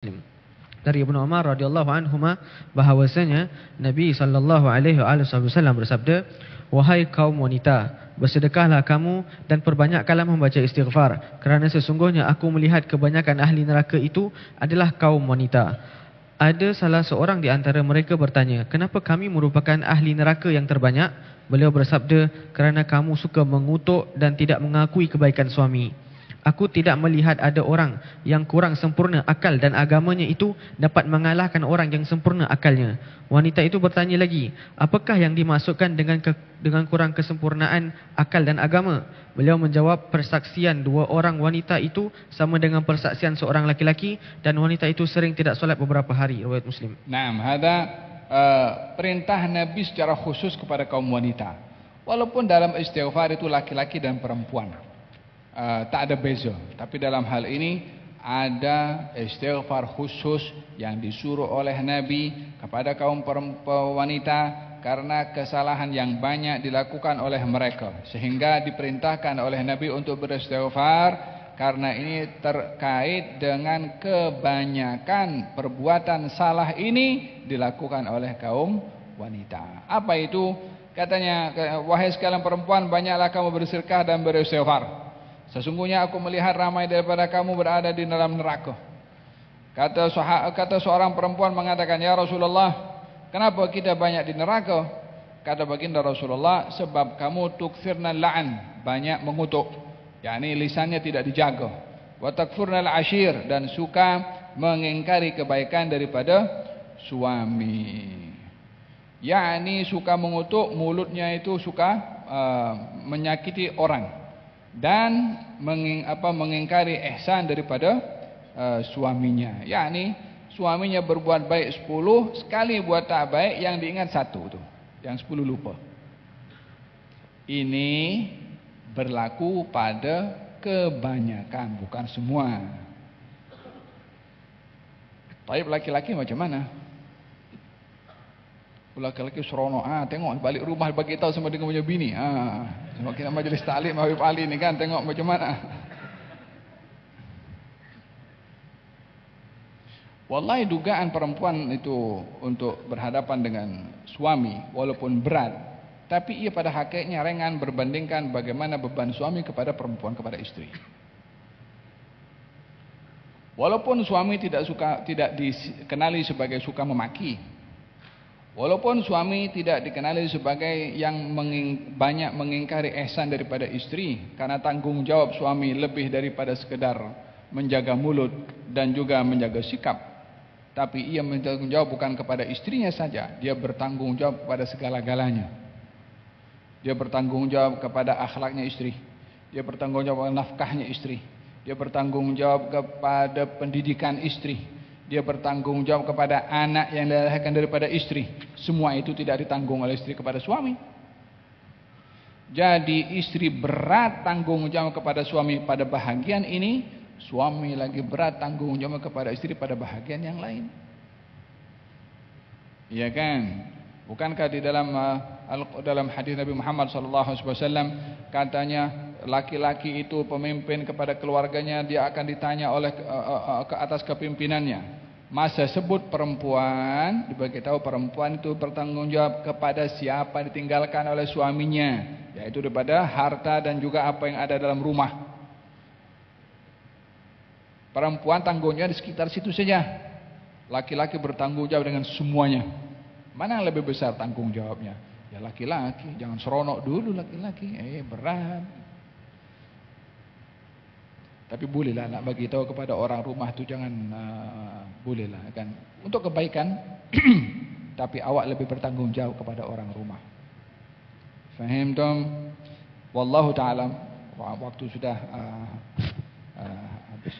Muslim. Dari Ibnu Umar radhiyallahu anhuma bahwasanya Nabi sallallahu alaihi wasallam bersabda, "Wahai kaum wanita, bersedekahlah kamu dan perbanyakkanlah membaca istighfar, kerana sesungguhnya aku melihat kebanyakan ahli neraka itu adalah kaum wanita." Ada salah seorang di antara mereka bertanya, "Kenapa kami merupakan ahli neraka yang terbanyak?" Beliau bersabda, "Kerana kamu suka mengutuk dan tidak mengakui kebaikan suami. Aku tidak melihat ada orang yang kurang sempurna akal dan agamanya itu dapat mengalahkan orang yang sempurna akalnya." Wanita itu bertanya lagi, "Apakah yang dimaksudkan dengan kurang kesempurnaan akal dan agama?" Beliau menjawab, "Persaksian dua orang wanita itu sama dengan persaksian seorang laki-laki, dan wanita itu sering tidak solat beberapa hari." Riwayat Muslim. Nah, ada perintah Nabi secara khusus kepada kaum wanita. Walaupun dalam istighfar itu laki-laki dan perempuan, tak ada beza. Tapi dalam hal ini ada istighfar khusus yang disuruh oleh Nabi kepada kaum wanita karena kesalahan yang banyak dilakukan oleh mereka, sehingga diperintahkan oleh Nabi untuk beristighfar karena ini terkait dengan kebanyakan perbuatan salah ini dilakukan oleh kaum wanita. Apa itu? Katanya, "Wahai sekalian perempuan, banyaklah kamu bersedekah dan beristighfar. Sesungguhnya aku melihat ramai daripada kamu berada di dalam neraka." Kata seorang perempuan mengatakan, "Ya Rasulullah, kenapa kita banyak di neraka?" Kata baginda Rasulullah, "Sebab kamu tukfirna la'an, banyak mengutuk, yakni lisannya tidak dijaga. Wa takfurnal ashir, dan suka mengingkari kebaikan daripada suami." Yakni suka mengutuk, mulutnya itu suka menyakiti orang dan mengingkari ihsan daripada suaminya. Yakni suaminya berbuat baik 10, sekali buat tak baik yang diingat 1 tu, yang 10 lupa. Ini berlaku pada kebanyakan, bukan semua. Tapi laki-laki macam mana? Laki-laki seronok, tengok balik rumah bagi tahu sama dengan punya bini. Sebab kita majlis taklim Habib Ali ni kan, tengok macam mana. Wallahi dugaan perempuan itu untuk berhadapan dengan suami walaupun berat, tapi ia pada hakikatnya ringan berbandingkan bagaimana beban suami kepada perempuan, kepada istri. Walaupun suami tidak dikenali sebagai suka memaki, walaupun suami tidak dikenali sebagai yang banyak mengingkari ihsan daripada istri, karena tanggung jawab suami lebih daripada sekedar menjaga mulut dan juga menjaga sikap, tapi ia bertanggung jawab bukan kepada istrinya saja, dia bertanggung jawab kepada segala-galanya. Dia bertanggung jawab kepada akhlaknya istri, dia bertanggung jawab kepada nafkahnya istri, dia bertanggung jawab kepada pendidikan istri, dia bertanggung jawab kepada anak yang dilahirkan daripada istri. Semua itu tidak ditanggung oleh istri kepada suami. Jadi istri berat tanggung jawab kepada suami pada bahagian ini, suami lagi berat tanggung jawab kepada istri pada bahagian yang lain. Iya kan? Bukankah di dalam hadis Nabi Muhammad SAW katanya, laki-laki itu pemimpin kepada keluarganya, dia akan ditanya oleh ke atas kepimpinannya. Masa sebut perempuan, dibagi tahu perempuan itu bertanggung jawab kepada siapa ditinggalkan oleh suaminya, yaitu daripada harta dan juga apa yang ada dalam rumah. Perempuan tanggungnya di sekitar situ saja, laki-laki bertanggung jawab dengan semuanya. Mana yang lebih besar tanggung jawabnya? Ya laki-laki. Jangan seronok dulu laki-laki, berat. Tapi bolehlah nak bagi tahu kepada orang rumah tu, jangan bolehlah kan, untuk kebaikan. Tapi awak lebih bertanggung jawab kepada orang rumah. Faham tom? Wallahu taala. Waktu sudah habis.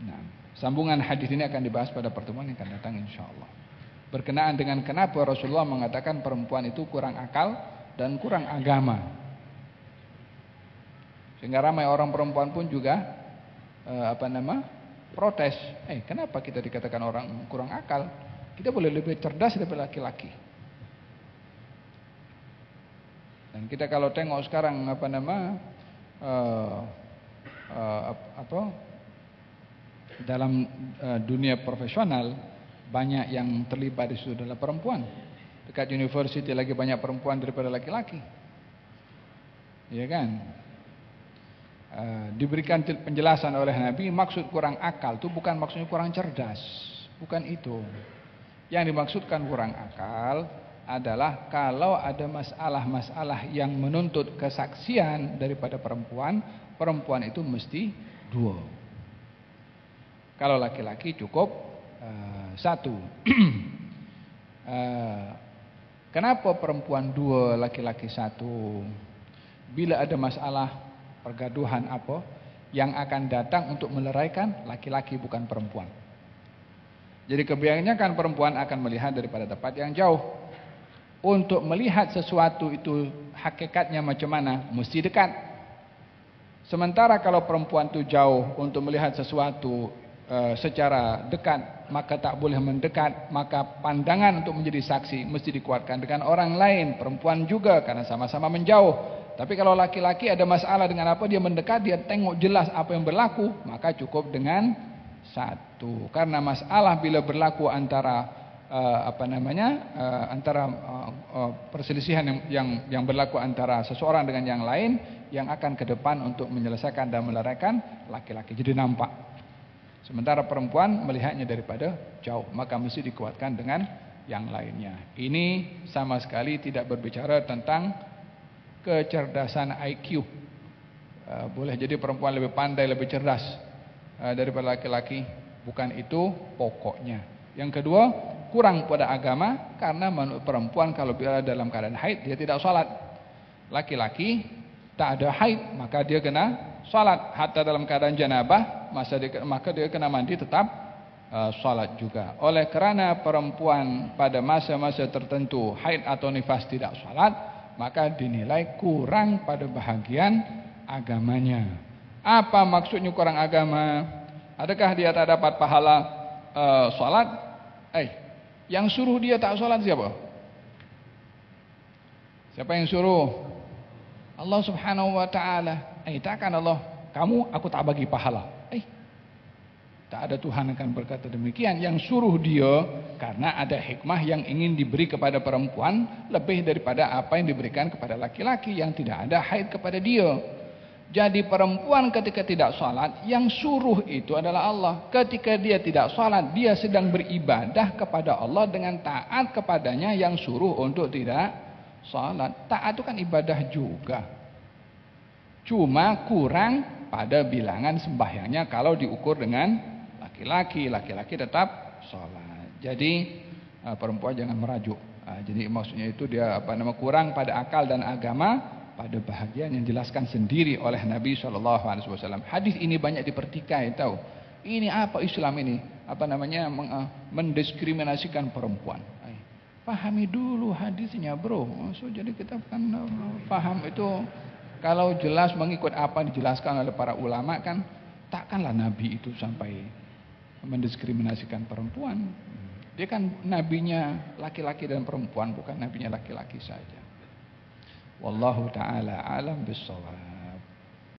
Nah, sambungan hadis ini akan dibahas pada pertemuan yang akan datang insyaallah. Berkenaan dengan kenapa Rasulullah mengatakan perempuan itu kurang akal dan kurang agama. Sehingga ramai orang perempuan pun juga protes. Kenapa kita dikatakan orang kurang akal? Kita boleh lebih cerdas daripada laki-laki. Dan kita kalau tengok sekarang dalam dunia profesional banyak yang terlibat di situ adalah perempuan. Dekat university lagi banyak perempuan daripada laki-laki. Ya kan? Diberikan penjelasan oleh Nabi, maksud kurang akal itu bukan maksudnya kurang cerdas, bukan itu. Yang dimaksudkan kurang akal adalah kalau ada masalah-masalah yang menuntut kesaksian daripada perempuan, perempuan itu mesti 2. Kalau laki-laki cukup 1. Kenapa perempuan 2, laki-laki 1? Bila ada masalah pergaduhan apa, yang akan datang untuk meleraikan laki-laki bukan perempuan. Jadi kebanyakan perempuan akan melihat daripada tempat yang jauh. Untuk melihat sesuatu itu hakikatnya macam mana, mesti dekat. Sementara kalau perempuan itu jauh, untuk melihat sesuatu secara dekat, maka tak boleh mendekat. Maka pandangan untuk menjadi saksi mesti dikuatkan dengan orang lain, perempuan juga, karena sama-sama menjauh. Tapi kalau laki-laki ada masalah dengan apa, dia mendekat, dia tengok jelas apa yang berlaku, maka cukup dengan 1. Karena masalah bila berlaku antara perselisihan yang berlaku antara seseorang dengan yang lain, yang akan ke depan untuk menyelesaikan dan meleraikan laki-laki. Jadi nampak. Sementara perempuan melihatnya daripada jauh, maka mesti dikuatkan dengan yang lainnya. Ini sama sekali tidak berbicara tentang kecerdasan IQ. Boleh jadi perempuan lebih pandai, lebih cerdas daripada laki-laki. Bukan itu pokoknya. Yang kedua, kurang pada agama, karena perempuan kalau berada dalam keadaan haid, dia tidak sholat. Laki-laki tak ada haid, maka dia kena sholat. Hatta dalam keadaan janabah, maka dia kena mandi, tetap sholat juga. Oleh kerana perempuan pada masa-masa tertentu haid atau nifas tidak sholat, maka dinilai kurang pada bahagian agamanya. Apa maksudnya kurang agama? Adakah dia tak dapat pahala sholat? Yang suruh dia tak sholat siapa? Siapa yang suruh? Allah subhanahu wa ta'ala. Takkan Allah, aku tak bagi pahala. Tak ada Tuhan akan berkata demikian. Yang suruh dia karena ada hikmah yang ingin diberi kepada perempuan lebih daripada apa yang diberikan kepada laki-laki yang tidak ada haid kepada dia. Jadi perempuan ketika tidak sholat, yang suruh itu adalah Allah. Ketika dia tidak sholat, dia sedang beribadah kepada Allah dengan taat kepadanya yang suruh untuk tidak sholat. Taat itu kan ibadah juga. Cuma kurang pada bilangan sembahyangnya kalau diukur dengan laki-laki tetap sholat. Jadi perempuan jangan merajuk. Jadi maksudnya itu dia kurang pada akal dan agama, pada bahagian yang dijelaskan sendiri oleh Nabi SAW. Hadis ini banyak dipertikai, tahu. Ini apa Islam ini? Mendiskriminasikan perempuan. Pahami dulu hadisnya, bro. Jadi kita kan paham itu. Kalau jelas mengikut apa dijelaskan oleh para ulama, kan takkanlah Nabi itu sampai mendiskriminasikan perempuan. Dia kan nabinya laki-laki dan perempuan, bukan nabinya laki-laki saja. Wallahu ta'ala alam bissawab.